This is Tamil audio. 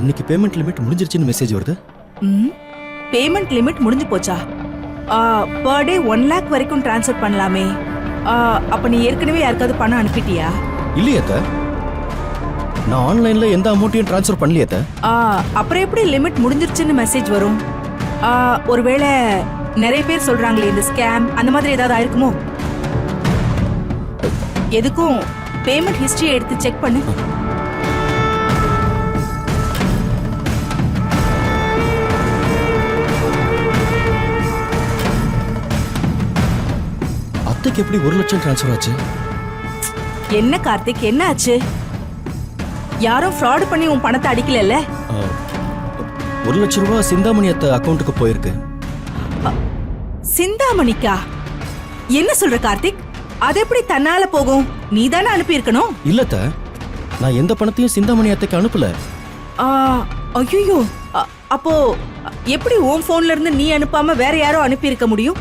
இன்னைக்கு பேமெண்ட் லிமிட் முடிஞ்சிருச்சுன்னு மெசேஜ் வருது. பேமெண்ட் லிமிட் முடிஞ்சு போச்சா? பர் டே 1 lakh வரைக்கும் ட்ரான்ஸ்ஃபர் பண்ணலாமே. அப்ப நீ ஏற்கனவே யாருக்காவது பணம் அனுப்பிட்டியா? இல்லையே அத்தை, நான் ஆன்லைன்ல எந்த அமௌண்ட்டையும் ட்ரான்ஸ்ஃபர் பண்ணலையே அத்தை. அப்புறம் எப்படி லிமிட் முடிஞ்சிருச்சுன்னு மெசேஜ் வரும்? ஒருவேளை நிறைய பேர் சொல்றாங்களே இந்த ஸ்கேம் அந்த மாதிரி ஏதாவது ஆயிருக்குமோ? எதுக்கும் பேமெண்ட் ஹிஸ்டரியை எடுத்து செக் பண்ணு. அத்தைக்கு எப்படி 1 லட்சம் ட்ரான்ஸ்ஃபர் ஆச்சு? என்ன கார்த்திக், என்ன ஆச்சு? யாரும் ஃப்ராட் பண்ணி உன் பணத்தை அடிக்கலல்ல? 1 லட்சம் ரூபாய் சிந்தாமணி அத்தை அக்கௌண்ட்டுக்கு போயிருக்கு. சிந்தாமணிக்கா? என்ன சொல்ற கார்த்திக்? அது எப்படி தன்னால போகும்? நீ தானே அனுப்பி இருக்கணும். இல்ல அத்தை, நான் எந்த பணத்தையும் சிந்தாமணி அத்தைக்கு அனுப்பல. ஐயோ, அப்போ எப்படி உன் போன்ல இருந்து நீ அனுப்பாம வேற யாரோ அனுப்பி இருக்க முடியும்?